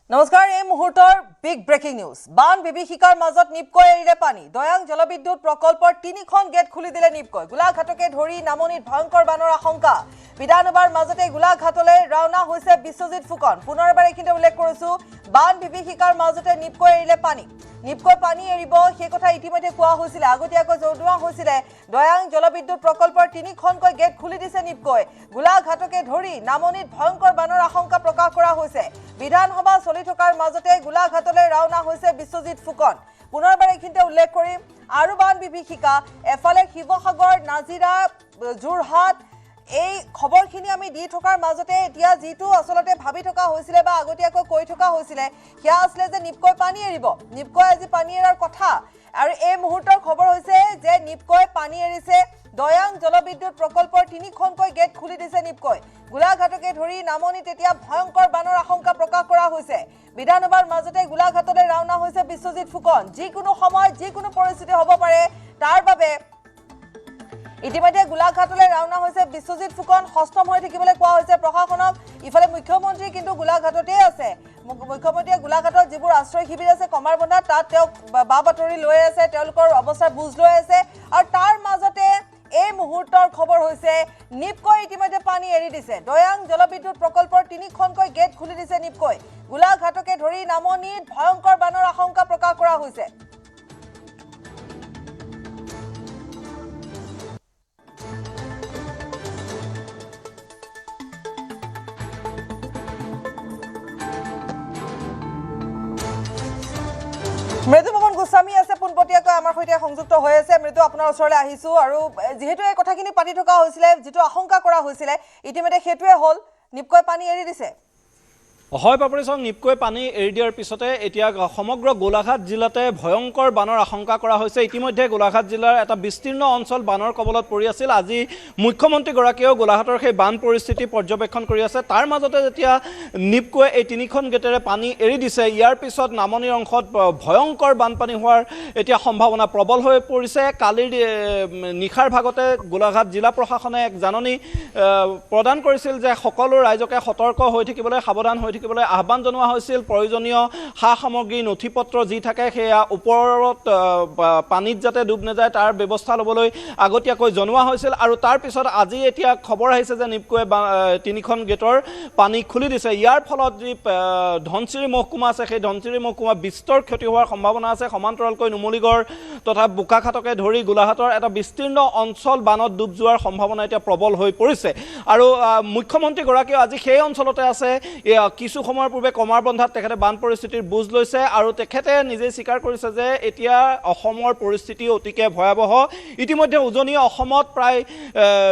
নমস্কাৰ এই মুহূৰ্তৰ বিগ ব্ৰেকিং নিউজ বান বিভীষিকাৰ মাজত নিপকৈ এৰিলে পানী দয়াং জলবিদ্যুৎ প্ৰকল্পৰ ৩খন গেট খুলি দিলে নিপকৈ গোলাঘাটকে ধৰি নামনিত ভয়ংকৰ বানৰ আশংকা বিধানসভাৰ মাজতে গোলাঘাটলৈ ৰাওনা হৈছে বিশ্বজিৎ ফুকন পুনৰ এবাৰ এইখিনিতে উল্লেখ কৰিছো বান বিভীষিকাৰ মাজতে নিপকৈ এৰিলে পানী নিপকৈ পানী এৰিব সেই কথা ইতিমধ্যে কোৱা হৈছিল আগতীয়াকৈ জনোৱা হৈছিল দয়াং জলবিদ্যুৎ প্ৰকল্পৰ ৩খনকৈ গেট খুলি দিছে নিপকৈ গোলাঘাটকে ধৰি নামনিত ভয়ংকৰ বানৰ আশংকা প্ৰকাশ কৰা হৈছে বিধানসভা চলি থকাৰ মাজতে গোলাঘাটলৈ ৰাওনা হৈছে বিশ্বজিৎ ফুকন পুনৰ এবাৰ এইখিনিতে উল্লেখ কৰিম আৰু বান বিভীষিকা এফালে শিৱসাগৰ নাজিৰা যোৰহাট এই খবৰখিনি আমি দি থকাৰ মাজতে এতিয়া যেটো আসলতে ভাবি থকা হৈছিল বা আগতীয়াকৈ কৈ থকা হৈছিল কিয়া আসলে যে নিপকৈ পানী এৰিব নিপকৈ আজি পানী এৰাৰ কথা আৰু এই মুহূৰ্তৰ খবৰ হৈছে যে নিপকৈ পানী এৰিছে দয়াং জলবিদ্যুৎ প্ৰকল্পৰ ৩খনকৈ গেট খুলি দিছে নিপকৈ গোলাঘাটকে ধৰি নামনিত এতিয়া ভয়ংকৰ বানৰ আশংকা প্ৰকাশ কৰা হৈছে বিধানসভাৰ মাজতে গোলাঘাটলৈ ৰাওনা হৈছে বিশ্বজিৎ ফুকন যিকোনো সময় যিকোনো পৰিস্থিতি হ'ব পাৰে তাৰ বাবে ইতিমধ্যে গোলাঘাটলৈ ৰাওনা হৈছে বিশ্বজিৎ ফুকন সষ্টম হৈ থাকিবলৈ কোৱা হৈছে প্ৰশাসনক ইফালে মুখ্যমন্ত্ৰী কিন্তু গোলাঘাটতে আছে মুখ্যমন্ত্ৰীয়ে গোলাঘাটৰ যিবোৰ আশ্ৰয় শিবিৰ আছে কমাৰবন্ধা তাত তেওঁ বা বাতৰি লৈ আছে তেওঁলোকৰ অৱস্থাৰ বুজ লৈ আছে আৰু তাৰ মাজতে এই মুহূৰ্তৰ খবৰ হৈছে নিপকৈ ইতিমধ্যে পানী এৰি দিছে দয়াং জলবিদ্যুৎ প্ৰকল্পৰ ৩খনকৈ গেট খুলি দিছে নিপকৈ গোলাঘাটকে ধৰি নামনিত ভয়ংকৰ বানৰ আশংকা প্ৰকাশ কৰা হৈছে মৃদু মোহন গোস্বামী আছে পোনপটীয়াকৈ আমাৰ সৈতে সংযুক্ত হৈ আছে মৃদু আপোনাৰ ওচৰলৈ আহিছো আৰু যেহেতু এই কথাখিনি পাতি থকা হৈছিল যেটো আশংকা কৰা হৈছিল ইতিমধ্যে হেতুৱে হল নিপকৈ পানী এৰি দিছে হয় পাপৰিছং নিপকৈ পানী এৰি দিয়াৰ পিছতে এতিয়া সমগ্ৰ গোলাঘাট জিলাতে ভয়ংকৰ বানৰ আশংকা কৰা হৈছে ইতিমধ্যে গোলাঘাট জিলাৰ এটা বিস্তীৰ্ণ অঞ্চল বানৰ কবলত পৰি আছিল আজি মুখ্যমন্ত্ৰীগৰাকীয়েও গোলাঘাটৰ সেই বান পৰিস্থিতি পৰ্যবেক্ষণ কৰি আছে তাৰ মাজতে যেতিয়া নিপকৈ এই ৩খন গেটেৰে পানী এৰি দিছে ইয়াৰ পিছত নামনিৰ অংশত ভয়ংকৰ বানপানী হোৱাৰ এতিয়া সম্ভাৱনা প্ৰবল হৈ পৰিছে কালিৰ নিশাৰ ভাগতে গোলাঘাট জিলা প্ৰশাসনে এক জাননী প্ৰদান কৰিছিল যে সকলো ৰাইজকে সতৰ্ক হৈ থাকিবলৈ সাৱধান হৈ থাকিবলৈ আহ্বান জনোৱা হৈছিল প্ৰয়োজনীয় সা সামগ্ৰী নথিপত্ৰ যি থাকে সেয়া ওপৰত পানীত যাতে ডুব নাযায় তাৰ ব্যৱস্থা ল'বলৈ আগতীয়াকৈ জনোৱা হৈছিল আৰু তাৰ পিছত আজি এতিয়া খবৰ আহিছে যে নিপকৈ ৩খন গেটৰ পানী খুলি দিছে ইয়াৰ ফলত যি ধনচিৰি মহকুমা আছে সেই ধনচিৰি মহকুমা বিস্তৰ ক্ষতি হোৱাৰ সম্ভাৱনা আছে সমান্তৰালকৈ নুমলীগড় তথা বোকাখাটকে ধৰি গোলাঘাটৰ এটা বিস্তীৰ্ণ অঞ্চল বানত ডুব যোৱাৰ সম্ভাৱনা এতিয়া প্ৰবল হৈ পৰিছে আৰু মুখ্যমন্ত্ৰীগৰাকীয়ে আজি সেই অঞ্চলতে আছে কিছু সময়ৰ পূৰ্বে কমাৰবন্ধাত তেখেতে বান পৰিস্থিতিৰ বুজ লৈছে আৰু তেখেতে নিজে স্বীকাৰ কৰিছে যে এতিয়া অসমৰ পৰিস্থিতি অতিকে ভয়াৱহ ইতিমধ্যে উজনি অসমত প্ৰায়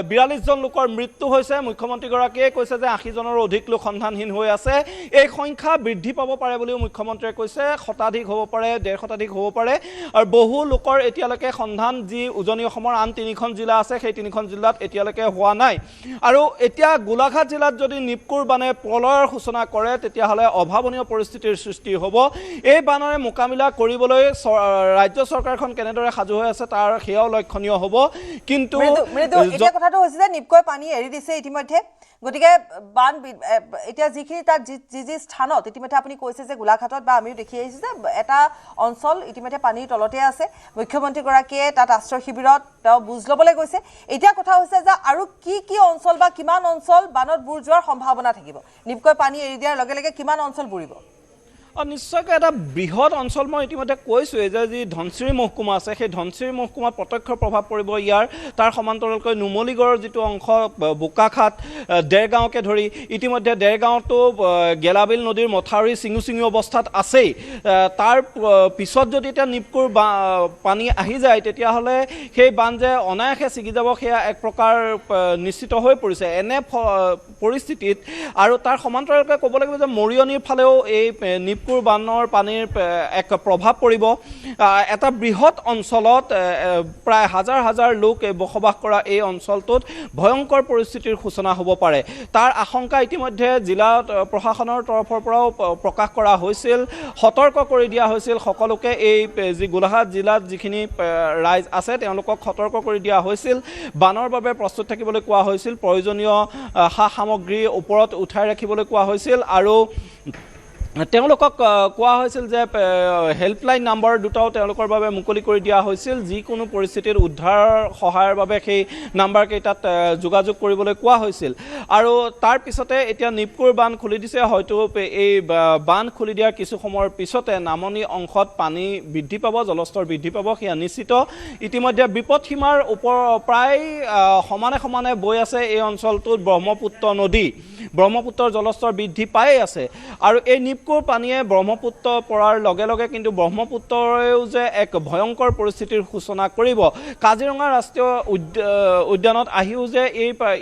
৪২ জন লোকৰ মৃত্যু হৈছে মুখ্যমন্ত্ৰীগৰাকীয়ে কৈছে যে ৮০ জনৰো অধিক লোক সন্ধানহীন হৈ আছে এই সংখ্যা বৃদ্ধি পাব পাৰে বুলিও মুখ্যমন্ত্ৰীয়ে কৈছে শতাধিক হ'ব পাৰে ১৫০ শতাধিক হ'ব পাৰে আৰু বহু লোকৰ এতিয়ালৈকে সন্ধান যি উজনি অসমৰ আন ৩খন জিলা আছে সেই ৩খন জিলাত এতিয়ালৈকে হোৱা নাই আৰু এতিয়া গোলাঘাট জিলাত যদি নিপকুৰ বানে প্ৰলয়ৰ সূচনা কৰে তেতিয়াহলে অভাৱনীয় পৰিস্থিতিৰ সৃষ্টি হ'ব এই বানৰে মোকাবিলা কৰিবলৈ ৰাজ্য চৰকাৰখন কেনেদৰে সাজু হৈ আছে তাৰ হেয়াও লক্ষণীয় হ'ব কিন্তু এটা কথাটো হৈছে যে নিপকৈ পানী এৰি দিছে ইতিমধ্যে গতিকে বান এতিয়া যিখিনি তাত যি স্থানত ইতিমধ্যে আপুনি কৈছে যে গোলাঘাটত বা আমিও দেখি আহিছো যে এটা অঞ্চল ইতিমধ্যে পানীৰ তলতে আছে মুখ্যমন্ত্ৰীগৰাকীয়ে তাত আশ্ৰয় শিবিৰত তেওঁ বুজ ল'বলৈ গৈছে এতিয়া কথা হৈছে যে আৰু কি অঞ্চল বা কিমান অঞ্চল বানত বুৰ যোৱাৰ সম্ভাৱনা থাকিব নিপকৈ পানী এৰি দিয়াৰ লগে লগে কিমান অঞ্চল বুৰিব নিশ্চয়কৈ এটা বৃহৎ অঞ্চল মই ইতিমধ্যে কৈছোঁৱেই যে যি ধনচিৰি মহকুমা আছে সেই ধনচিৰি মহকুমাত প্ৰত্যক্ষ প্ৰভাৱ পৰিব ইয়াৰ তাৰ সমান্তৰালকৈ নুমলীগড়ৰ যিটো অংশ বোকাখাট দেৰগাঁৱকে ধৰি ইতিমধ্যে দেৰগাঁৱতো গেলাবিল নদীৰ মথাউৰি চিঙু অৱস্থাত আছেই তাৰ পিছত যদি এতিয়া নিপকুৰ পানী আহি যায় তেতিয়াহ'লে সেই বান যে অনায়াসে ছিগি যাব সেয়া এক প্ৰকাৰ নিশ্চিত হৈ পৰিছে এনে পৰিস্থিতিত আৰু তাৰ সমান্তৰালকৈ ক'ব লাগিব যে মৰিয়নিৰ ফালেও এই নিপকুৰ বানৰ পানীৰ এক প্ৰভাৱ পৰিব এটা বৃহৎ অঞ্চলত প্ৰায় হাজাৰ হাজাৰ লোক বসবাস কৰা এই অঞ্চলটোত ভয়ংকৰ পৰিস্থিতিৰ সূচনা হ'ব পাৰে তাৰ আশংকা ইতিমধ্যে জিলা প্ৰশাসনৰ তৰফৰ পৰাও প্ৰকাশ কৰা হৈছিল সতৰ্ক কৰি দিয়া হৈছিল সকলোকে এই যি গোলাঘাট জিলাত যিখিনি ৰাইজ আছে তেওঁলোকক সতৰ্ক কৰি দিয়া হৈছিল বানৰ বাবে প্ৰস্তুত থাকিবলৈ কোৱা হৈছিল প্ৰয়োজনীয় সা সামগ্ৰী ওপৰত উঠাই ৰাখিবলৈ কোৱা হৈছিল আৰু তেওঁলোকক কোৱা হৈছিল যে হেল্পলাইন নাম্বাৰ দুটাও তেওঁলোকৰ বাবে মুকলি কৰি দিয়া হৈছিল যিকোনো পৰিস্থিতিত উদ্ধাৰ সহায়ৰ বাবে সেই নাম্বাৰকেইটাত যোগাযোগ কৰিবলৈ কোৱা হৈছিল আৰু তাৰ পিছতে এতিয়া নিপকোৰ বান্ধ খুলি দিছে হয়তো এই বান্ধ খুলি দিয়াৰ কিছু সময়ৰ পিছতে নামনি অংশত পানী বৃদ্ধি পাব জলস্তৰ বৃদ্ধি পাব সেয়া নিশ্চিত ইতিমধ্যে বিপদসীমাৰ ওপৰ প্ৰায় সমানে সমানে বৈ আছে এই অঞ্চলটোত ব্ৰহ্মপুত্ৰৰ জলস্তৰ বৃদ্ধি পায়ে আছে আৰু এই নিপকোৰ পানীয়ে ব্ৰহ্মপুত্ৰ পৰাৰ লগে লগে কিন্তু ব্ৰহ্মপুত্ৰৰেও যে এক ভয়ংকৰ পৰিস্থিতিৰ সূচনা কৰিব কাজিৰঙা ৰাষ্ট্ৰীয় উদ্যানত আহিও যে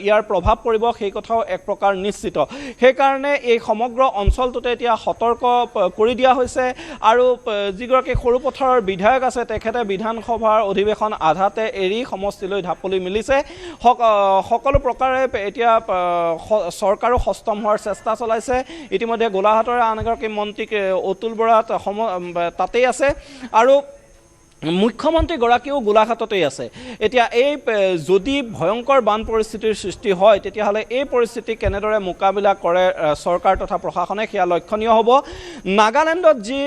ইয়াৰ প্ৰভাৱ পৰিব সেই কথাও এক প্ৰকাৰ নিশ্চিত সেইকাৰণে এই সমগ্ৰ অঞ্চলটোতে এতিয়া সতৰ্ক কৰি দিয়া হৈছে আৰু যিগৰাকী সৰুপথাৰৰ বিধায়ক আছে তেখেতে বিধানসভাৰ অধিৱেশন আধাতে এৰি সমষ্টিলৈ ঢাপলি মিলিছে সকলো প্ৰকাৰে এতিয়া চৰকাৰো সষ্টম হোৱাৰ চেষ্টা চলাইছে ইতিমধ্যে গোলাঘাটৰ আন এগৰাকী মন্ত্ৰী অতুল বৰা তাতেই আছে আৰু মুখ্যমন্ত্ৰীগৰাকীও গোলাঘাটতেই আছে এতিয়া এই যদি ভয়ংকৰ বান পৰিস্থিতিৰ সৃষ্টি হয় তেতিয়াহ'লে এই পৰিস্থিতি কেনেদৰে মোকাবিলা কৰে চৰকাৰ তথা প্ৰশাসনে সেয়া লক্ষণীয় হ'ব নাগালেণ্ডত যি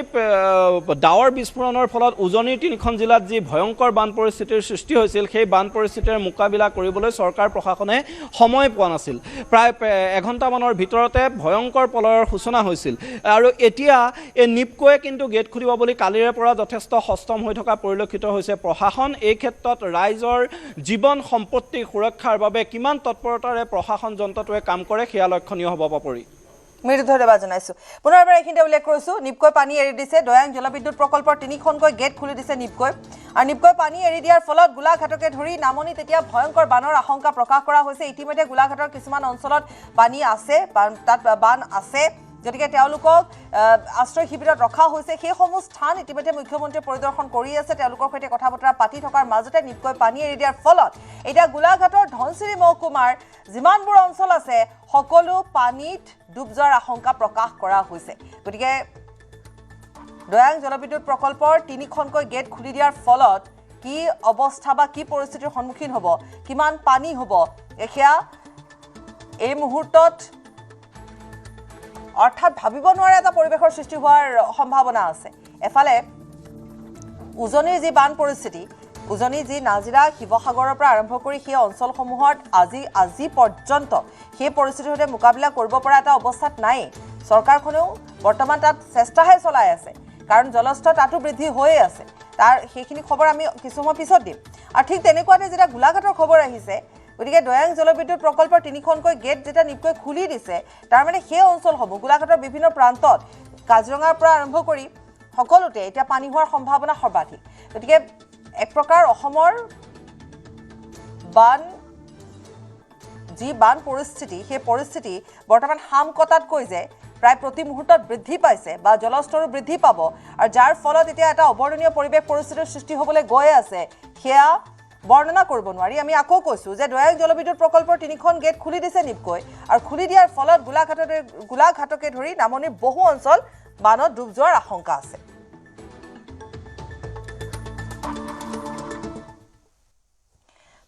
ডাৱৰ বিস্ফোৰণৰ ফলত উজনিৰ তিনিখন জিলাত যি ভয়ংকৰ বান পৰিস্থিতিৰ সৃষ্টি হৈছিল সেই বান পৰিস্থিতিৰ মোকাবিলা কৰিবলৈ চৰকাৰ প্ৰশাসনে সময় পোৱা নাছিল প্ৰায় এঘণ্টামানৰ ভিতৰতে ভয়ংকৰ প্ৰলয়ৰ সূচনা হৈছিল আৰু এতিয়া এই নিপকোৱে কিন্তু গেট খুলিব বুলি কালিৰে পৰা যথেষ্ট সষ্টম হৈ থকা পৰিলক্ষিত হৈছে প্ৰশাসন এই ক্ষেত্ৰত ৰাইজৰ জীৱন সম্পত্তি সুৰক্ষাৰ বাবে কিমান তৎপৰতাৰে প্ৰশাসন যন্ত্ৰটোৱে কাম কৰে সেয়া লক্ষণীয় হ'ব পাপৰি মৃদু ধন্যবাদ জানাইছো পুনৰবাৰ এইখিনিতে উল্লেখ কৰিছো নিপকৈ পানী এৰি দিছে দয়াং জলবিদ্যুৎ প্ৰকল্পৰ 3খনকৈ গেট খুলি দিছে নিপকৈ আৰু নিপকৈ পানী এৰি দিয়াৰ ফলত গোলাঘাটকে ধৰি নামনিত এতিয়া ভয়ংকৰ বানৰ আশংকা প্ৰকাশ কৰা হৈছে ইতিমধ্যে গোলাঘাটৰ কিছুমান অঞ্চলত পানী আছে তাত বান আছে গতিকে তেওঁলোকক আশ্ৰয় শিবিৰত ৰখা হৈছে সেইসমূহ স্থান ইতিমধ্যে মুখ্যমন্ত্ৰীয়ে পৰিদৰ্শন কৰি আছে তেওঁলোকৰ সৈতে কথা বতৰা পাতি থকাৰ মাজতে নিপকৈ পানী এৰি দিয়াৰ ফলত এতিয়া গোলাঘাটৰ ধনচিৰি মহকুমাৰ যিমানবোৰ অঞ্চল আছে সকলো পানীত ডুব যোৱাৰ আশংকা প্ৰকাশ কৰা হৈছে গতিকে দয়াং জলবিদ্যুৎ প্ৰকল্পৰ 3খনকৈ গেট খুলি দিয়াৰ ফলত কি অৱস্থা বা কি পৰিস্থিতিৰ সন্মুখীন হ'ব কিমান পানী হ'ব এয়া এই মুহূৰ্তত অৰ্থাৎ ভাবিব নোৱাৰা এটা পৰিৱেশৰ সৃষ্টি হোৱাৰ সম্ভাৱনা আছে এফালে উজনিৰ যি বান পৰিস্থিতি উজনি যি নাজিৰা শিৱসাগৰৰ পৰা আৰম্ভ কৰি সেই অঞ্চলসমূহত আজি পৰ্যন্ত সেই পৰিস্থিতিৰ সৈতে মোকাবিলা কৰিব পৰা এটা অৱস্থাত নাই চৰকাৰখনেও বৰ্তমান তাত চেষ্টাহে চলাই আছে কাৰণ জলস্তৰ তাতো বৃদ্ধি হৈয়ে আছে তাৰ সেইখিনি খবৰ আমি কিছু সময় পিছত দিম আৰু ঠিক তেনেকুৱাতে যেতিয়া গোলাঘাটৰ খবৰ আহিছে গতিকে দয়াং জলবিদ্যুৎ প্ৰকল্পৰ 3খনকৈ গেট যেতিয়া নিপকৈ খুলি দিছে তাৰ মানে সেই অঞ্চলসমূহ গোলাঘাটৰ বিভিন্ন প্ৰান্তত কাজিৰঙাৰ পৰা আৰম্ভ কৰি সকলোতে এতিয়া পানী হোৱাৰ সম্ভাৱনা সৰ্বাধিক গতিকে এক প্ৰকাৰ অসমৰ বান পৰিস্থিতি সেই পৰিস্থিতি বৰ্তমান হাম কটাতকৈ যে প্ৰায় প্ৰতি মুহূৰ্তত বৃদ্ধি পাইছে বা জলস্তৰো বৃদ্ধি পাব আৰু যাৰ ফলত এতিয়া এটা অবৰ্ণনীয় পৰিৱেশ পৰিস্থিতিৰ সৃষ্টি হ'বলৈ গৈ আছে সেয়া বৰ্ণনা কৰিব নোৱাৰি আমি আকৌ কৈছো যে দয়াং জলবিদ্যুৎ প্ৰকল্পৰ 3খন গেট খুলি দিছে নিপকৈ আৰু খুলি দিয়াৰ ফলত গোলাঘাটকে ধৰি নামনিৰ বহু অঞ্চল বানত ডুব যোৱাৰ আশংকা আছে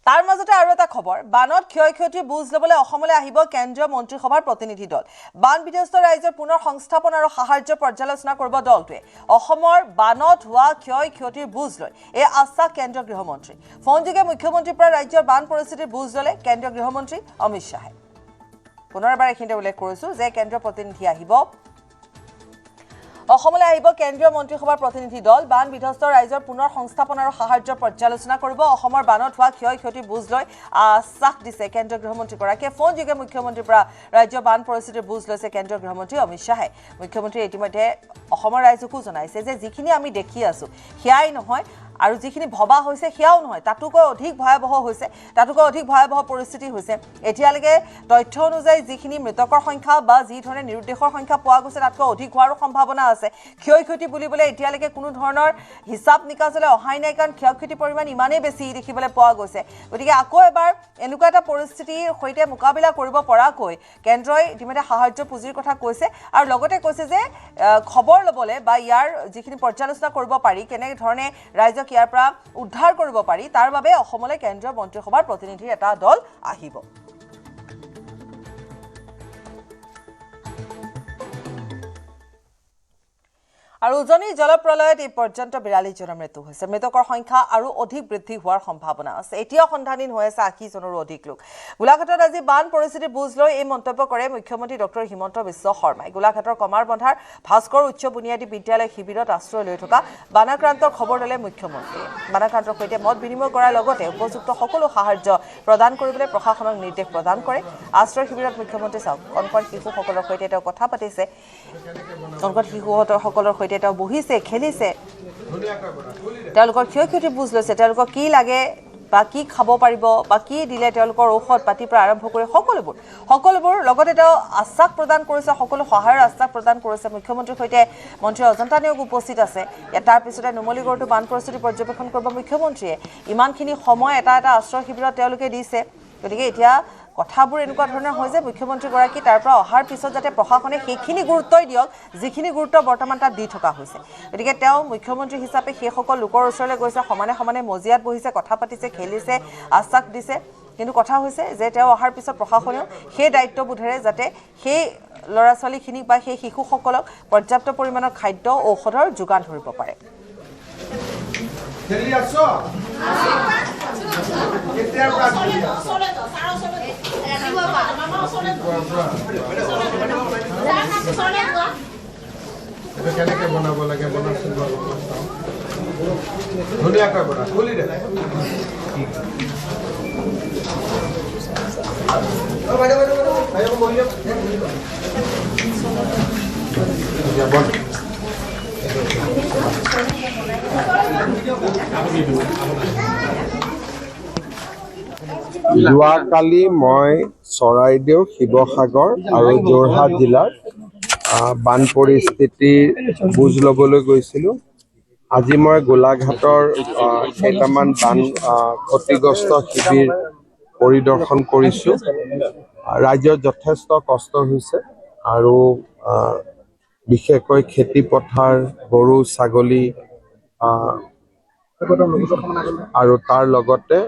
তাৰ মাজতে আৰু এটা খবৰ বানত ক্ষয়ক্ষতিৰ বুজ ল'বলৈ অসমলৈ আহিব কেন্দ্ৰীয় মন্ত্ৰীসভাৰ প্ৰতিনিধি দল বান বিধ্বস্ত ৰাজ্যৰ পুনৰ সংস্থাপন আৰু সাহায্য পৰ্যালোচনা কৰিব দলটোৱে অসমৰ বানত হোৱা ক্ষয়ক্ষতিৰ বুজ লৈ এই আশ্বাস কেন্দ্ৰীয় গৃহমন্ত্ৰী ফোনযোগে মুখ্যমন্ত্ৰীৰ পৰা ৰাজ্যৰ বান পৰিস্থিতিৰ বুজ ল'লে কেন্দ্ৰীয় গৃহমন্ত্ৰী অমিত শাহে পুনৰবাৰ এইখিনিতে উল্লেখ কৰিছো যে কেন্দ্ৰীয় প্ৰতিনিধি আহিব অসমলৈ আহিব কেন্দ্ৰীয় মন্ত্ৰীসভাৰ প্ৰতিনিধি দল বান বিধ্বস্ত ৰাজ্যৰ পুনৰ সংস্থাপন আৰু সাহায্য পৰ্যালোচনা কৰিব অসমৰ বানত হোৱা ক্ষয়ক্ষতিৰ বুজ লৈ আশ্বাস দিছে কেন্দ্ৰীয় গৃহমন্ত্ৰীগৰাকীয়ে ফোনযোগে মুখ্যমন্ত্ৰীৰ পৰা ৰাজ্যৰ বান পৰিস্থিতিৰ বুজ লৈছে কেন্দ্ৰীয় গৃহমন্ত্ৰী অমিত শাহে মুখ্যমন্ত্ৰীয়ে ইতিমধ্যে অসমৰ ৰাইজকো জনাইছে যে যিখিনি আমি দেখি আছো সেয়াই নহয় আৰু যিখিনি ভবা হৈছে সেয়াও নহয় তাতোকৈ অধিক ভয়াবহ হৈছে তাতোকৈ অধিক ভয়াবহ পৰিস্থিতি হৈছে এতিয়ালৈকে তথ্য অনুযায়ী যিখিনি মৃতকৰ সংখ্যা বা যি ধৰণে নিৰুদ্দেশৰ সংখ্যা পোৱা গৈছে তাতকৈ অধিক হোৱাৰো সম্ভাৱনা আছে ক্ষয়ক্ষতি বুলিবলৈ এতিয়ালৈকে কোনো ধৰণৰ হিচাপ নিকাজলৈ অহাই নাই কাৰণ ক্ষয়ক্ষতিৰ পৰিমাণ ইমানেই বেছি দেখিবলৈ পোৱা গৈছে গতিকে আকৌ এবাৰ এনেকুৱা এটা পৰিস্থিতিৰ সৈতে মোকাবিলা কৰিব পৰাকৈ কেন্দ্ৰই ইতিমধ্যে সাহায্য পুঁজিৰ কথা কৈছে আৰু লগতে কৈছে যে খবৰ ল'বলৈ বা ইয়াৰ যিখিনি পৰ্যালোচনা কৰিব পাৰি কেনেধৰণে ৰাইজক ইয়াৰ পৰা উদ্ধাৰ কৰিব পাৰি তাৰ বাবে অসমলৈ কেন্দ্ৰীয় মন্ত্ৰীসভাৰ প্ৰতিনিধিৰ এটা দল আহিব আৰু উজনি জলপ্ৰলয়ত এই পৰ্যন্ত 42 জনৰ মৃত্যু হৈছে। মৃতকৰ সংখ্যা আৰু অধিক বৃদ্ধি হোৱাৰ সম্ভাৱনা আছে। এতিয়াও সন্ধানহীন হৈ আছে 80 জনৰো অধিক লোক। গোলাঘাটত আজি বান পৰিস্থিতিৰ বুজ লৈ এই মন্তব্য কৰে মুখ্যমন্ত্ৰী ডক্টৰ হিমন্ত বিশ্ব শৰ্মাই। গোলাঘাটৰ কমাৰবন্ধাৰ ভাস্কৰ উচ্চ বুনিয়াদী বিদ্যালয় শিবিৰত আশ্ৰয় লৈ থকা বানাক্ৰান্তৰ খবৰ ল'লে মুখ্যমন্ত্ৰীয়ে। বানাক্ৰান্তৰ সৈতে মত বিনিময় কৰাৰ লগতে উপযুক্ত সকলো সাহায্য প্ৰদান কৰিবলৈ প্ৰশাসনক নিৰ্দেশ প্ৰদান কৰে। আশ্ৰয় শিবিৰত মুখ্যমন্ত্ৰী চাওক কণকণ শিশুসকলৰ সৈতে তেওঁ কথা পাতিছে। কণকণ শিশুসকলৰ সৈতে তেওঁ বহিছে, খেলিছে, তেওঁলোকৰ ক্ষয়ক্ষতি বুজ লৈছে, তেওঁলোকক কি লাগে বা কি খাব পাৰিব বা কি দিলে তেওঁলোকৰ ঔষধ পাতিৰ পৰা আৰম্ভ কৰি সকলোবোৰ লগতে তেওঁ আশ্বাস প্ৰদান কৰিছে, সকলো সহায়ৰ আশ্বাস প্ৰদান কৰিছে। মুখ্যমন্ত্ৰীৰ সৈতে মন্ত্ৰী অজন্তা নেওগ উপস্থিত আছে। তাৰ পিছতে নুমলীগড়তো বান পৰিস্থিতি পৰ্যবেক্ষণ কৰিব মুখ্যমন্ত্ৰীয়ে। ইমানখিনি সময় এটা আশ্ৰয় শিবিৰত তেওঁলোকে দিছে। গতিকে এতিয়া কথাবোৰ এনেকুৱা ধৰণৰ হয় যে মুখ্যমন্ত্ৰীগৰাকী তাৰ পৰা অহাৰ পিছত যাতে প্ৰশাসনে সেইখিনি গুৰুত্বই দিয়ক যিখিনি গুৰুত্ব বৰ্তমান তাত দি থকা হৈছে। গতিকে তেওঁ মুখ্যমন্ত্ৰী হিচাপে সেইসকল লোকৰ ওচৰলৈ গৈছে, সমানে সমানে মজিয়াত বহিছে, কথা পাতিছে, খেলিছে, আশ্বাস দিছে। কিন্তু কথা হৈছে যে তেওঁ অহাৰ পিছত প্ৰশাসনেও সেই দায়িত্ববোধেৰে যাতে সেই ল'ৰা ছোৱালীখিনিক বা সেই শিশুসকলক পৰ্যাপ্ত পৰিমাণৰ খাদ্য ঔষধৰ যোগান ধৰিব পাৰে। কেনেকে বনাব লাগে বনাইছিল ধুনীয়াকৈ বনা খুলি দে যোৱাকালি মই চৰাইদেউ, শিৱসাগৰ আৰু যোৰহাট জিলাৰ বান পৰিস্থিতিৰ বুজ ল'বলৈ গৈছিলোঁ। আজি মই গোলাঘাটৰ কেইটামান বান ক্ষতিগ্ৰস্ত শিবিৰ পৰিদৰ্শন কৰিছোঁ। ৰাজ্যৰ যথেষ্ট কষ্ট হৈছে আৰু বিশেষকৈ খেতি পথাৰ, গৰু ছাগলী আৰু তাৰ লগতে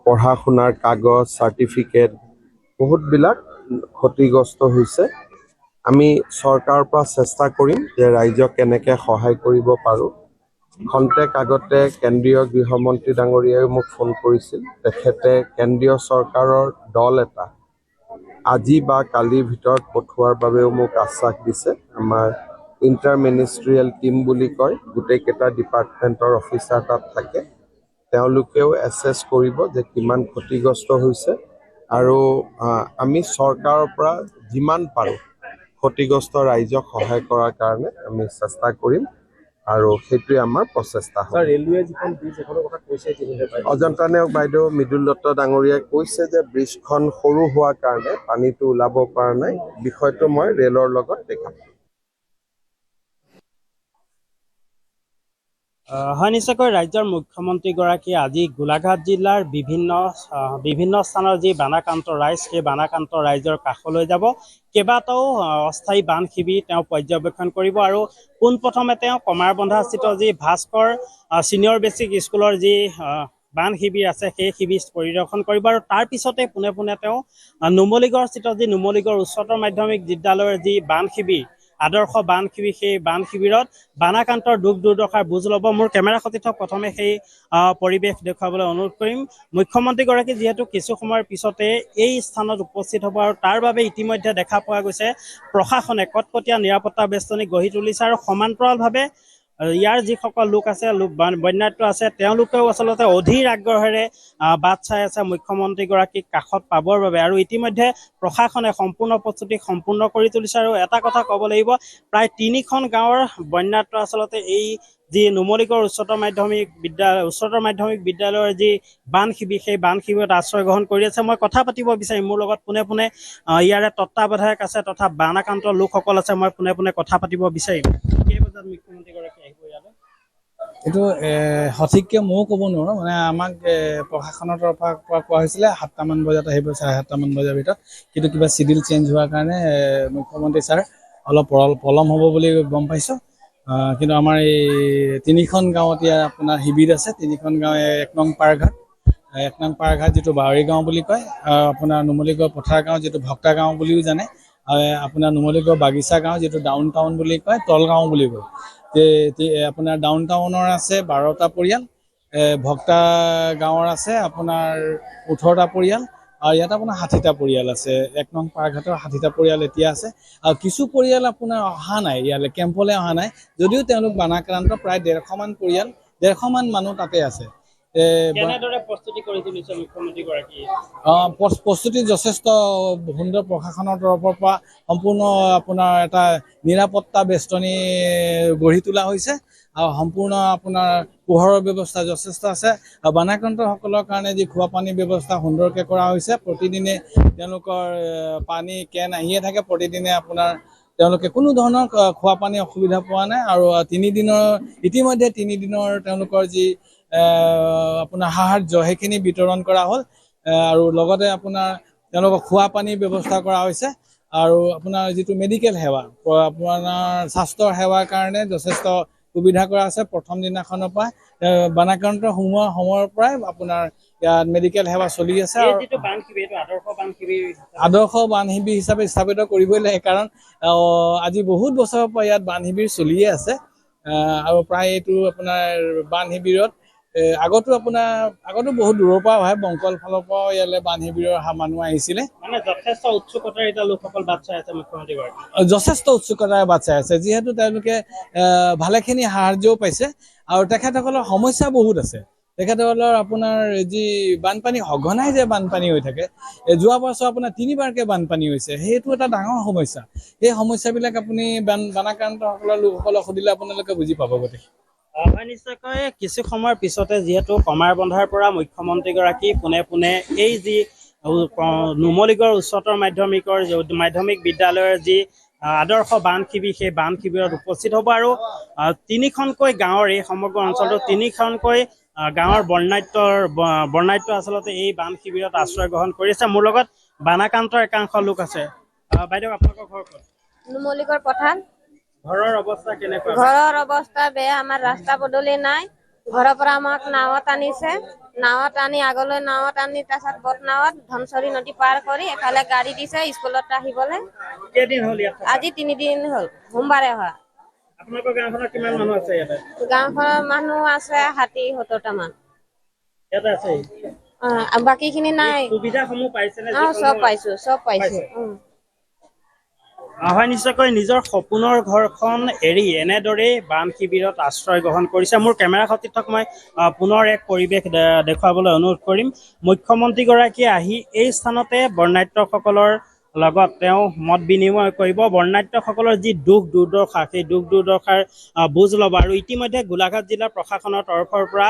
পঢ়া শুনাৰ কাগজ, চাৰ্টিফিকেট বহুতবিলাক ক্ষতিগ্ৰস্ত হৈছে। আমি চৰকাৰৰ পৰা চেষ্টা কৰিম যে ৰাইজক কেনেকৈ সহায় কৰিব পাৰোঁ। খন্তেক আগতে কেন্দ্ৰীয় গৃহমন্ত্ৰী ডাঙৰীয়াই মোক ফোন কৰিছিল। তেখেতে কেন্দ্ৰীয় চৰকাৰৰ দল এটা আজি বা কালিৰ ভিতৰত পঠোৱাৰ বাবেও মোক আশ্বাস দিছে। আমাৰ ইণ্টাৰ মিনিষ্ট্ৰিয়েল টীম বুলি কয়, গোটেইকেইটা ডিপাৰ্টমেণ্টৰ অফিচাৰ তাত থাকে। তেওঁলোকেও এছেছ কৰিব যে কিমান ক্ষতিগ্ৰস্ত হৈছে আৰু আমি চৰকাৰৰ পৰা যিমান পাৰোঁ ক্ষতিগ্ৰস্ত ৰাইজক সহায় কৰাৰ কাৰণে আমি চেষ্টা কৰিম আৰু সেইটোৱে আমাৰ প্ৰচেষ্টা হ'ব। অজন্তা নেওগ বাইদেউ, মৃদুল দত্ত ডাঙৰীয়াই কৈছে যে ব্ৰিজখন সৰু হোৱাৰ কাৰণে পানীটো ওলাব পৰা নাই। বিষয়টো মই ৰেলৰ লগত দেখাম। হয়, নিশ্চয়কৈ ৰাজ্যৰ মুখ্যমন্ত্ৰীগৰাকীয়ে আজি গোলাঘাট জিলাৰ বিভিন্ন স্থানৰ যি বানাক্ৰান্ত ৰাইজ, সেই বানাক্ৰান্ত ৰাইজৰ কাষলৈ যাব। কেইবাটাও অস্থায়ী বান শিবিৰ তেওঁ পৰ্যবেক্ষণ কৰিব আৰু পোনপ্ৰথমে তেওঁ কমাৰবন্ধাস্থিত যি ভাস্কৰ ছিনিয়ৰ বেচিক স্কুলৰ যি বান শিবিৰ আছে সেই শিবিৰ পৰিদৰ্শন কৰিব আৰু তাৰ পিছতে পোনে পোনে তেওঁ নুমলীগড়স্থিত যি নুমলীগড় উচ্চতৰ মাধ্যমিক বিদ্যালয়ৰ যি বান শিবিৰ, আদৰ্শ বান শিবিৰ, সেই বান শিবিৰত বানাক্ৰান্তৰ দুখ দুৰ্দশাৰ বুজ ল'ব। মোৰ কেমেৰা সতীৰ্থক প্ৰথমে সেই পৰিৱেশ দেখুৱাবলৈ অনুৰোধ কৰিম। মুখ্যমন্ত্ৰীগৰাকী যিহেতু কিছু সময়ৰ পিছতে এই স্থানত উপস্থিত হ'ব আৰু তাৰ বাবে ইতিমধ্যে দেখা পোৱা গৈছে প্ৰশাসনে কটকটীয়া নিৰাপত্তা বেষ্টনী গঢ়ি তুলিছে আৰু সমান্তৰালভাৱে ইয়াৰ যিসকল লোক আছে, বন্যাৰ্ত আছে, তেওঁলোকেও আচলতে অধীৰ আগ্ৰহেৰে বাট চাই আছে মুখ্যমন্ত্ৰীগৰাকীক কাষত পাবৰ বাবে। আৰু ইতিমধ্যে প্ৰশাসনে সম্পূৰ্ণ প্ৰস্তুতি সম্পূৰ্ণ কৰি তুলিছে আৰু এটা কথা ক'ব লাগিব, প্ৰায় 3খন গাঁৱৰ বন্যাৰ্ত আচলতে এই যি নুমলীগড় উচ্চতৰ মাধ্যমিক বিদ্যালয়ৰ যি বান শিবিৰ, সেই বান শিবিৰত আশ্ৰয় গ্ৰহণ কৰি আছে। মই কথা পাতিব বিচাৰিম, মোৰ লগত পোনে পোনে ইয়াৰে তত্ত্বাৱধায়ক আছে তথা বানাক্ৰান্ত লোকসকল আছে। মই পোনে পোনে কথা পাতিব বিচাৰিম। কেইবজাত মুখ্যমন্ত্ৰীগৰাকী আহিব ইয়ালৈ? এইটো সঠিককৈ ময়ো ক'ব নোৱাৰোঁ। মানে আমাক প্ৰশাসনৰ তৰফৰ পৰা কোৱা হৈছিলে 7টামান বজাত আহিব, 7:30মান বজাৰ ভিতৰত। কিন্তু কিবা চিডিউল চেঞ্জ হোৱাৰ কাৰণে মুখ্যমন্ত্ৰী ছাৰ অলপ পলম হ'ব বুলি গম পাইছোঁ। কিন্তু আমাৰ এই 3খন গাঁৱত ইয়াৰ আপোনাৰ শিবিৰ আছে। 3খন গাঁৱে 1 নং পাৰঘাট যিটো বাৱৰী গাঁও বুলি কয়, আপোনাৰ নুমলীগড় পথাৰ গাঁও যিটো ভক্তা গাঁও বুলিও জানে, আপোনাৰ নুমলীগড় বাগিচা গাঁও, যিটো ডাউন টাউন বুলি কয়, তলগাঁও বুলি কয়। আপোনাৰ ডাউন টাউনৰ আছে 12টা পৰিয়াল, ভক্তা গাঁৱৰ আছে আপোনাৰ 18টা পৰিয়াল, আৰু ইয়াত আপোনাৰ 60টা পৰিয়াল আছে। 1 নং পাৰঘাটৰ 60টা পৰিয়াল এতিয়া আছে। আৰু কিছু পৰিয়াল আপোনাৰ অহা নাই, ইয়ালৈ কেম্পলৈ অহা নাই, যদিও তেওঁলোক বানাক্ৰান্ত। প্ৰায় 150 মান পৰিয়াল, 150 মান মানুহ তাতে আছে। কেনেদৰে প্ৰস্তুতি কৰি তুলিছে মুখ্যমন্ত্ৰীগৰাকীয়ে? প্ৰস্তুতি যথেষ্ট সুন্দৰ। প্ৰশাসনৰ তৰফৰ পৰা সম্পূৰ্ণ আপোনাৰ এটা নিৰাপত্তা বেষ্টনী গঢ়ি তোলা হৈছে, আৰু সম্পূৰ্ণ আপোনাৰ পোহৰৰ ব্যৱস্থা যথেষ্ট আছে। আৰু বানাক্ৰান্তসকলৰ কাৰণে যি খোৱা পানীৰ ব্যৱস্থা সুন্দৰকৈ কৰা হৈছে। প্ৰতিদিনে তেওঁলোকৰ পানী কেন আহিয়ে থাকে, প্ৰতিদিনে আপোনাৰ তেওঁলোকে কোনো ধৰণৰ খোৱা পানী অসুবিধা পোৱা নাই। আৰু ইতিমধ্যে 3 দিনৰ তেওঁলোকৰ যি আপোনাৰ সাহাৰ্য, সেইখিনি বিতৰণ কৰা হ'ল। আৰু লগতে আপোনাৰ তেওঁলোকক খোৱা পানীৰ ব্যৱস্থা কৰা হৈছে। আৰু আপোনাৰ যিটো মেডিকেল সেৱা, আপোনাৰ স্বাস্থ্যৰ সেৱাৰ কাৰণে যথেষ্ট সুবিধা কৰা আছে। প্ৰথম দিনাখনৰ পৰা বানাক্ৰান্ত সোমোৱাৰ সময়ৰ পৰাই আপোনাৰ ইয়াত মেডিকেল সেৱা চলি আছে। আৰু আদৰ্শ বান শিবিৰ হিচাপে স্থাপিত কৰিবই লাগে, কাৰণ আজি বহুত বছৰৰ পৰা ইয়াত বান শিবিৰ চলিয়ে আছে। আৰু প্ৰায় এইটো আপোনাৰ বান শিবিৰত আগতো বহুত দূৰৰ পৰা আহে, বংকল ফালৰ পৰাও ইয়ালৈ বান শিবিৰৰ মানুহ আহিছিলে। মানে যথেষ্ট উৎসুকতাৰে এতিয়া লোকসকল বাট চাই আছে মুখ্যমন্ত্ৰীগৰাকী। যথেষ্ট উৎসুকতাৰে বাট চাই আছে, যিহেতু তেওঁলোকে ভালেখিনি সাহাৰ্যও পাইছে। আৰু তেখেতসকলৰ সমস্যা বহুত আছে। তেখেতসকলৰ আপোনাৰ যি বানপানী সঘনাই যে বানপানী হৈ থাকে, যোৱা বছৰ আপোনাৰ 3বাৰকৈ বানপানী হৈছে, সেইটো এটা ডাঙৰ সমস্যা। এই সমস্যাবিলাক আপুনি বানাক্ৰান্তসকলৰ লোকসকলক সুধিলে আপোনালোকে বুজি পাব। গতিকে হয়, নিশ্চয়কৈ কিছু সময়ৰ পিছতে যিহেতু কমাৰবন্ধাৰ পৰা মুখ্যমন্ত্ৰীগৰাকী পোনে পোনে এই যি নুমলীগড় উচ্চতৰ মাধ্যমিক বিদ্যালয়ৰ যি আদৰ্শ বান শিবিৰ, সেই বান শিবিৰত উপস্থিত হ'ব। আৰু 3খনকৈ গাঁৱৰ, এই সমগ্ৰ অঞ্চলটোত 3খনকৈ গাঁৱৰ বৰ্ণাঢ্য আচলতে এই বান শিবিৰত আশ্ৰয় গ্ৰহণ কৰিছে। মোৰ লগত বানাক্ৰান্তৰ একাংশ লোক আছে। বাইদেউ, আপোনালোকৰ ঘৰ ক'ত? নুমলীগড় পথাৰ। ঘৰৰ অৱস্থা কেনেকুৱা? ঘৰৰ অৱস্থা বেয়া, আমাৰ ৰাস্তা পদূলি নাই। ঘৰৰ পৰা আমাক নাৱত আনিছে, নাৱত আনি আগলৈ নাৱত আনি তাৰপিছত বটনাৱত ধনশৰী নদী পাৰ কৰি এফালে গাড়ী দিছে স্কুলত আহিবলৈ। কেইদিন হ'ল ইয়াত? আজি 3 দিন হ'ল, সোমবাৰে হোৱা। আপোনালোকৰ গাঁওখনত কিমান মানুহ আছে ইয়াতে? গাঁওখনৰ মানুহ আছে 60-70টা মান। ইয়াতে আছে। বাকী খিনি নাই। সুবিধাসমূহ পাইছেনে? চব পাইছো। হয়, নিশ্চয়কৈ নিজৰ সপোনৰ ঘৰখন এৰি এনেদৰেই বান শিবিৰত আশ্ৰয় গ্ৰহণ কৰিছে। মোৰ কেমেৰা সতীৰ্থক মই পুনৰ এক পৰিৱেশ দেখুৱাবলৈ অনুৰোধ কৰিম। মুখ্যমন্ত্ৰীগৰাকীয়ে আহি এই স্থানতে বৰ্ণাঢ্যসকলৰ লগত তেওঁ মত বিনিময় কৰিব। বৰ্ণাঢ্যসকলৰ যি দুখ দুৰ্দশা, সেই দুখ দুৰ্দশাৰ বুজ ল'ব। আৰু ইতিমধ্যে গোলাঘাট জিলা প্ৰশাসনৰ তৰফৰ পৰা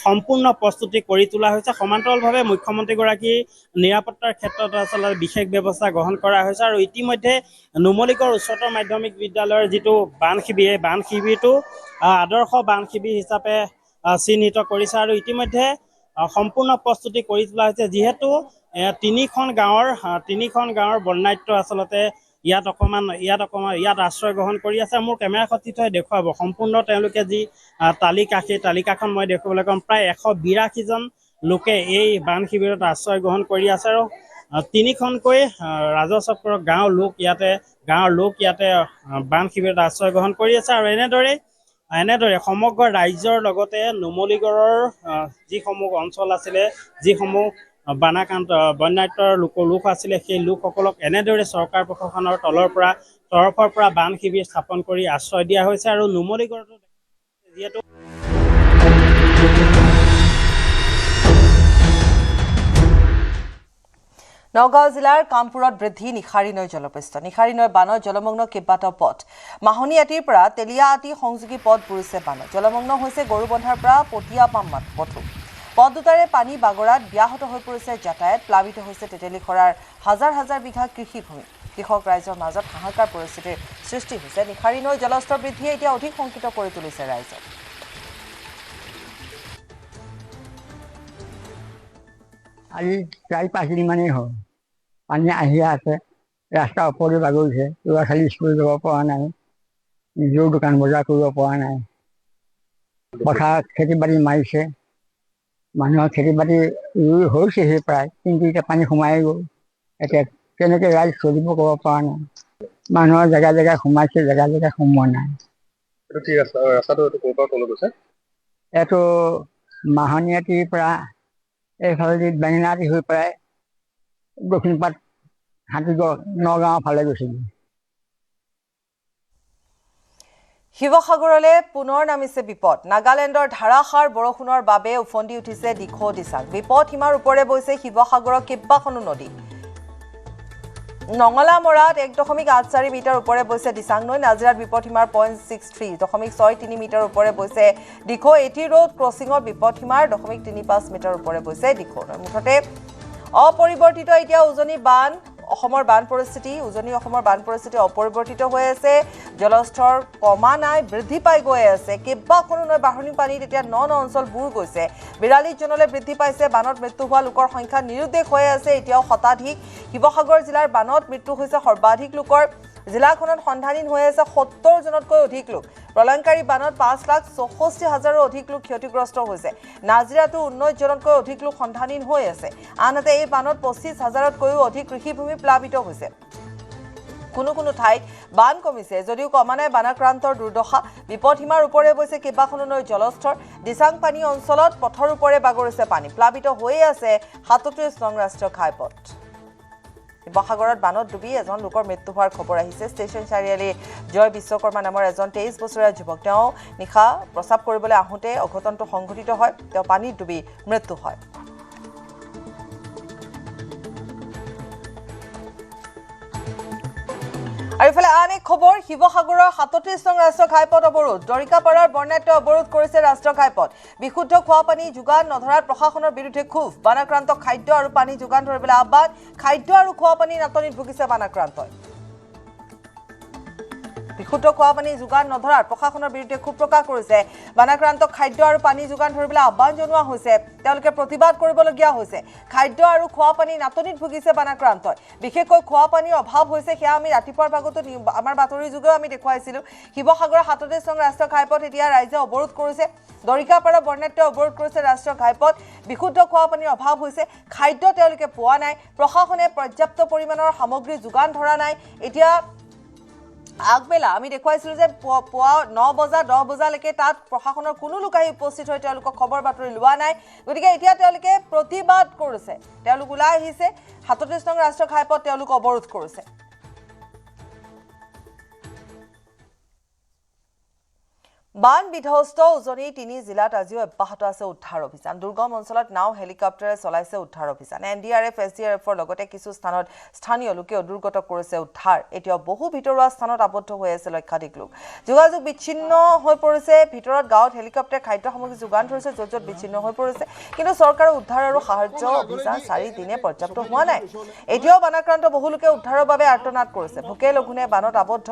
সম্পূৰ্ণ প্ৰস্তুতি কৰি তোলা হৈছে। সমান্তৰালভাৱে মুখ্যমন্ত্ৰীগৰাকীৰ নিৰাপত্তাৰ ক্ষেত্ৰত আচলতে বিশেষ ব্যৱস্থা গ্ৰহণ কৰা হৈছে। আৰু ইতিমধ্যে নুমলীগড় উচ্চতৰ মাধ্যমিক বিদ্যালয়ৰ যিটো বান শিবিৰ, এই বান শিবিৰটো আদৰ্শ বান শিবিৰ হিচাপে চিহ্নিত কৰিছে। আৰু ইতিমধ্যে সম্পূৰ্ণ প্ৰস্তুতি কৰি তোলা হৈছে, যিহেতু 3খন গাঁৱৰ বৰ্ণাঢ্য আচলতে ইয়াত আশ্ৰয় গ্ৰহণ কৰি আছে। মোৰ কেমেৰা সতীৰ্থই দেখুৱাব সম্পূৰ্ণ তেওঁলোকে যি তালিকা, সেই তালিকাখন মই দেখুৱাবলৈ ক'ম। প্ৰায় 182জন লোকে এই বান শিবিৰত আশ্ৰয় গ্ৰহণ কৰি আছে। আৰু 3খনকৈ ৰাজচক্ৰ গাঁৱৰ লোক ইয়াতে বান শিবিৰত আশ্ৰয় গ্ৰহণ কৰি আছে। আৰু এনেদৰে সমগ্ৰ ৰাজ্যৰ লগতে নুমলীগড়ৰ যিসমূহ অঞ্চল আছিলে, যিসমূহ বৰ্ণাঢ্যৰ লোক আছিলে, সেই লোকসকলক এনেদৰে চৰকাৰ প্ৰশাসনৰ তৰফৰ পৰা বান শিবিৰ স্থাপন কৰি আশ্ৰয় দিয়া হৈছে। আৰু নুমলীগড়তো যিহেতু নগাঁও জিলাৰ কামপুৰত বৃদ্ধি নিশাৰী নৈ জলপৃষ্ঠ। নিশাৰী নৈ বানত জলমগ্ন কেইবাটাও পথ। মাহনী আটিৰ পৰা তেলিয়া আটি সংযোগী পথ বুৰিছে বানত। জলমগ্ন হৈছে গৰুবন্ধাৰ পৰা পটীয়া পাম্মাত পথো। পথ দুটাৰে পানী বাগৰাত ব্যাহত হৈ পৰিছে যাতায়াত। প্লাবিত হৈছে তেতেলীখৰাৰ হাজাৰ হাজাৰ বিঘা কৃষিভূমি। কৃষক ৰাইজৰ মাজত হাহাকাৰ পৰিস্থিতিৰ সৃষ্টি হৈছে। নিশাৰী নৈ জলস্তৰ বৃদ্ধিয়ে এতিয়া অধিক শংকিত কৰি তুলিছে ৰাইজক। আজি প্ৰায় 5 দিন মানেই হ'ল পানী আহিয়ে আছে, ৰাস্তা ওপৰলৈ বাগৰিছে। ল'ৰা ছোৱালী স্কুল যাব পৰা নাই, নিজেও দোকান বজাৰ কৰিব পৰা নাই। পথাৰত খেতি বাতি মাৰিছে, মানুহৰ খেতি বাতি ৰুই হৈছেহে প্ৰায়, কিন্তু এতিয়া পানী সোমাই গ'ল। এতিয়া কেনেকৈ ৰাইজ চলিব ক'ব পৰা নাই। মানুহৰ জেগা জেগা সোমাইছে, জেগা জেগা সোমোৱা নাই। এইটো কি ৰাস্তা ৰাস্তাটো এইটো ক'ৰ পৰা ক'লৈ গৈছে? এইটো মাহনীয়াটিৰ পৰা এইফালেদি বেঙেনাআটি হৈ পেলাই দক্ষিণপাট হাতীগড় নগাঁৱৰ ফালে গৈছিল। শিৱসাগৰলৈ পুনৰ নামিছে বিপদ। নাগালেণ্ডৰ ধাৰাসাৰ বৰষুণৰ বাবে উফন্দি উঠিছে দিখৌ দিচাং। বিপদ সীমাৰ ওপৰে বৈছে শিৱসাগৰৰ কেইবাখনো নদী। নঙলামৰাত 1.84 মিটাৰ ওপৰে বৈছে দিচাং নৈ। নাজিৰাত বিপদসীমাৰ 0.63 মিটাৰ ওপৰে বৈছে দিখৌ। এটি ৰোড ক্ৰছিঙৰ বিপদসীমাৰ 0.35 মিটাৰ ওপৰে বৈছে দিখৌ নৈ। মুঠতে অপৰিৱৰ্তিত এতিয়া উজনি বান অসমৰ বান পৰিস্থিতি। উজনি অসমৰ বান পৰিস্থিতি অপৰিৱৰ্তিত হৈ আছে। জলস্তৰ কমা নাই, বৃদ্ধি পাই গৈ আছে। কেইবাখনো নৈ বাঢ়নি পানীত এতিয়া ন অঞ্চল বুৰ গৈছে। 42 জনলৈ বৃদ্ধি পাইছে। বানত মৃত্যু হোৱা লোকৰ সংখ্যা নিৰুদ্দেশ হৈ আছে। এতিয়াও শতাধিক। শিৱসাগৰ জিলাৰ বানত মৃত্যু হৈছে সৰ্বাধিক লোকৰ। জিলাখনত সন্ধানহীন হৈ আছে 70 জনতকৈ অধিক লোক। প্ৰলয়ংকাৰী বানত 5,64,000ৰো অধিক লোক ক্ষতিগ্ৰস্ত হৈছে। নাজিৰাতো 19 জনতকৈ অধিক লোক সন্ধানহীন হৈ আছে। আনহাতে এই বানত 25,000তকৈও অধিক কৃষিভূমি প্লাবিত হৈছে। কোনো কোনো ঠাইত বান কমিছে যদিও কমা নাই বানাক্ৰান্তৰ দুৰ্দশা। বিপদসীমাৰ ওপৰে বৈছে কেইবাখনো নৈৰ জলস্তৰ। দিচাং পানী অঞ্চলত পথৰ ওপৰে বাগৰিছে পানী। প্লাবিত হৈয়ে আছে 37 নং ৰাষ্ট্ৰীয় ঘাইপথ। শিৱসাগৰত বানত ডুবি এজন লোকৰ মৃত্যু হোৱাৰ খবৰ আহিছে। ষ্টেচন চাৰিআলিৰ জয় বিশ্বকৰ্মা নামৰ এজন 23 বছৰীয়া যুৱক। তেওঁ নিশা প্ৰস্ৰাৱ কৰিবলৈ আহোঁতে অঘটনটো সংঘটিত হয়। তেওঁ পানীত ডুবি মৃত্যু হয়। আৰু ইফালে আন এক খবৰ, শিৱসাগৰৰ 37 নং ৰাষ্ট্ৰীয় ঘাইপথ অৱৰোধ। দৰিকাপাৰাৰ বৰ্ণাঢ্য অৱৰোধ কৰিছে ৰাষ্ট্ৰীয় ঘাইপথ। বিশুদ্ধ খোৱা পানী যোগান নধৰাত প্ৰশাসনৰ বিৰুদ্ধে ক্ষোভ। বানাক্ৰান্তক খাদ্য আৰু পানী যোগান ধৰিবলৈ আহ্বান। খাদ্য আৰু খোৱা পানীৰ নাটনিত ভুগিছে বানাক্ৰান্তই। বিশুদ্ধ খোৱা পানী যোগান নধৰাত প্ৰশাসনৰ বিৰুদ্ধে ক্ষোভ প্ৰকাশ কৰিছে। বানাক্ৰান্তক খাদ্য আৰু পানী যোগান ধৰিবলৈ আহ্বান জনোৱা হৈছে। তেওঁলোকে প্ৰতিবাদ কৰিবলগীয়া হৈছে। খাদ্য আৰু খোৱা পানীৰ নাটনিত ভুগিছে বানাক্ৰান্তই। বিশেষকৈ খোৱা পানীৰ অভাৱ হৈছে। সেয়া আমি ৰাতিপুৱাৰ ভাগতো আমাৰ বাতৰি যোগেও আমি দেখুৱাইছিলোঁ। শিৱসাগৰৰ 37 নং ৰাষ্ট্ৰীয় ঘাইপথ এতিয়া ৰাইজে অৱৰোধ কৰিছে। দৰিকাপাৰা বৰ্ণাঢ্য অৱৰোধ কৰিছে ৰাষ্ট্ৰীয় ঘাইপথ। বিশুদ্ধ খোৱা পানীৰ অভাৱ হৈছে। খাদ্য তেওঁলোকে পোৱা নাই। প্ৰশাসনে পৰ্যাপ্ত পৰিমাণৰ সামগ্ৰী যোগান ধৰা নাই। এতিয়া আগবেলা আমি দেখুৱাইছিলোঁ যে পুৱা 9 বজা 10 বজালৈকে তাত প্ৰশাসনৰ কোনো লোক আহি উপস্থিত হৈ তেওঁলোকক খবৰ বাতৰি লোৱা নাই। গতিকে এতিয়া তেওঁলোকে প্ৰতিবাদ কৰিছে। তেওঁলোক ওলাই আহিছে। 37 নং ৰাষ্ট্ৰীয় ঘাইপথ তেওঁলোক অৱৰোধ কৰিছে। বান বিধ্বস্ত উজনিৰ 3 জিলাত আজিও অব্যাহত আছে উদ্ধাৰ অভিযান। দুৰ্গম অঞ্চলত নাও হেলিকপ্টাৰে চলাইছে উদ্ধাৰ অভিযান। NDRF SDRFৰ লগতে কিছু স্থানত স্থানীয় লোকে দুৰ্গত কৰিছে উদ্ধাৰ। এতিয়াও বহু ভিতৰুৱা স্থানত আবদ্ধ হৈ আছে লক্ষাধিক লোক। যোগাযোগ বিচ্ছিন্ন হৈ পৰিছে। ভিতৰত গাঁৱত হেলিকপ্টাৰে খাদ্য সামগ্ৰী যোগান ধৰিছে, য'ত য'ত বিচ্ছিন্ন হৈ পৰিছে। কিন্তু চৰকাৰৰ উদ্ধাৰ আৰু সাহায্য অভিযান 4 দিনে পৰ্যাপ্ত হোৱা নাই। এতিয়াও বানাক্ৰান্ত বহু লোকে উদ্ধাৰৰ বাবে আৰ্তনাদ কৰিছে। ভোকে লঘোণে বানত আবদ্ধ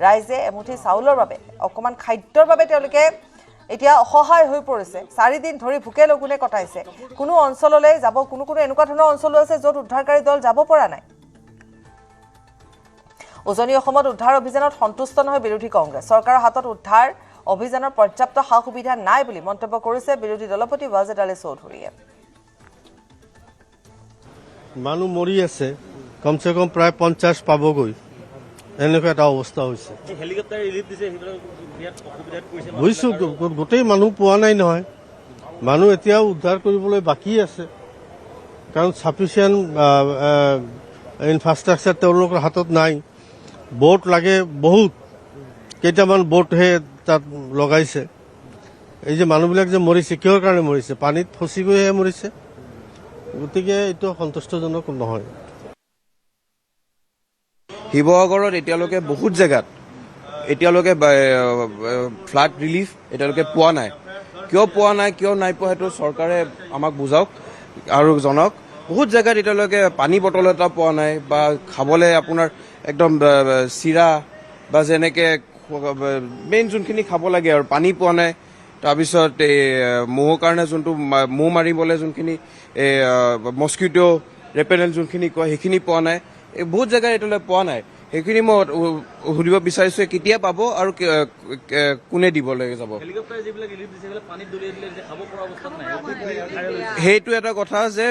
ৰাইজে এমুঠি চাউলৰ বাবে, অকণমান খাদ্যৰ বাবে তেওঁলোকে এতিয়া অসহায় হৈ পৰিছে। 4 দিন ধৰি ভোকে লঘোণে কটাইছে। কোনো অঞ্চললৈ যাব, কোনো এনেকুৱা ধৰণৰ অঞ্চলো আছে য'ত উদ্ধাৰকাৰী দল যাব পৰা নাই। উজনি অসমত উদ্ধাৰ অভিযানত সন্তুষ্ট নহয় বিৰোধী কংগ্ৰেছ। চৰকাৰৰ হাতত উদ্ধাৰ অভিযানৰ পৰ্যাপ্ত সা সুবিধা নাই বুলি মন্তব্য কৰিছে বিৰোধী দলপতি ৱাজেদ আলী চৌধুৰীয়ে। মানুহ মৰি আছে, কমচে কম প্ৰায় 50 পাবগৈ। এনেকুৱা এটা অৱস্থা হৈছে। বুজিছোঁ, গোটেই মানুহ পোৱা নাই নহয়। মানুহ এতিয়াও উদ্ধাৰ কৰিবলৈ বাকী আছে, কাৰণ চাফিচিয়েণ্ট ইনফ্ৰাষ্ট্ৰাকচাৰ তেওঁলোকৰ হাতত নাই। বোট লাগে বহুত, কেইটামান বোটহে তাত লগাইছে। এই যে মানুহবিলাক যে মৰিছে, কিহৰ কাৰণে মৰিছে? পানীত ফচি গৈহে মৰিছে। গতিকে এইটো সন্তুষ্টজনক নহয়। শিৱসাগৰত এতিয়ালৈকে বহুত জেগাত এতিয়ালৈকে ফ্লাড ৰিলিফ এতিয়ালৈকে পোৱা নাই। কিয় পোৱা নাই, কিয় নাই পোৱা, সেইটো চৰকাৰে আমাক বুজাওক আৰু জনাওক। বহুত জেগাত এতিয়ালৈকে পানী বটল এটা পোৱা নাই, বা খাবলৈ আপোনাৰ একদম চিৰা বা যেনেকৈ মেইন যোনখিনি খাব লাগে আৰু পানী পোৱা নাই। তাৰপিছত এই মহৰ কাৰণে যোনটো মহ মাৰিবলৈ যোনখিনি মস্কিটো ৰেপেলেণ্ট যোনখিনি কয় সেইখিনি পোৱা নাই। এই বহুত জেগাত এতিয়ালৈ পোৱা নাই। সেইখিনি মই সুধিব বিচাৰিছোঁ কেতিয়া পাব আৰু কোনে দিবলৈ যাব। সেইটো এটা কথা যে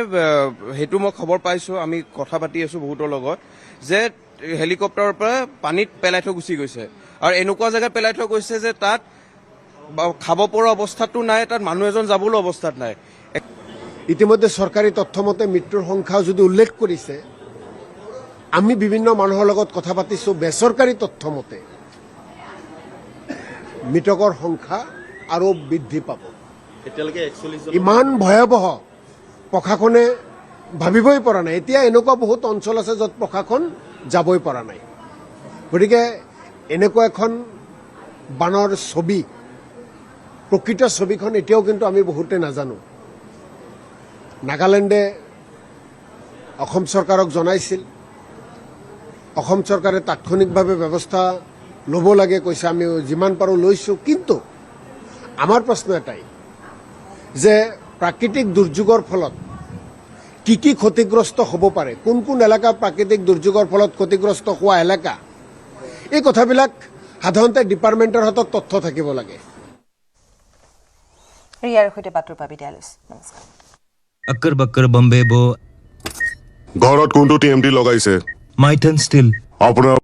সেইটো মই খবৰ পাইছোঁ, আমি কথা পাতি আছোঁ বহুতৰ লগত, যে হেলিকপ্টাৰৰ পৰা পানীত পেলাই থৈ গুচি গৈছে আৰু এনেকুৱা জেগাত পেলাই থৈ গৈছে যে তাত খাব পৰা অৱস্থাতো নাই, তাত মানুহ এজন যাবলৈ অৱস্থাত নাই। ইতিমধ্যে চৰকাৰী তথ্যমতে মৃত্যুৰ সংখ্যাও যদি উল্লেখ কৰিছে, আমি বিভিন্ন মানুহৰ লগত কথা পাতিছোঁ, বেচৰকাৰী তথ্যমতে মৃতকৰ সংখ্যা আৰু বৃদ্ধি পাব। ইমান ভয়াৱহ প্ৰশাসনে ভাবিবই পৰা নাই। এতিয়া এনেকুৱা বহুত অঞ্চল আছে য'ত প্ৰশাসন যাবই পৰা নাই। গতিকে এনেকুৱা এখন বানৰ ছবি, প্ৰকৃত ছবিখন এতিয়াও কিন্তু আমি বহুতে নাজানো। নাগালেণ্ডে অসম চৰকাৰক জনাইছিল, অসম চৰকাৰে তাৎক্ষণিকভাৱে ব্যৱস্থা ল'ব লাগে কৈছে, আমি যিমান পাৰোঁ লৈছোঁ। কিন্তু আমাৰ প্ৰশ্ন এটাই যে প্ৰাকৃতিক দুৰ্যোগৰ ফলত কি কি ক্ষতিগ্ৰস্ত হ'ব পাৰে, কোন কোন এলেকা প্ৰাকৃতিক দুৰ্যোগৰ ফলত ক্ষতিগ্ৰস্ত হোৱা এলেকা, এই কথাবিলাক সাধাৰণতে ডিপাৰ্টমেণ্টৰ হাতত তথ্য থাকিব লাগে। ৰিয়াৰ সৈতে বাতৰি পাবি দিয়ালৈছে। নমস্কাৰ। अक्कर बक्कर बम्बे बो ঘৰত কোনটো TMT লগাইছে? माइथन स्टील আপোনাৰ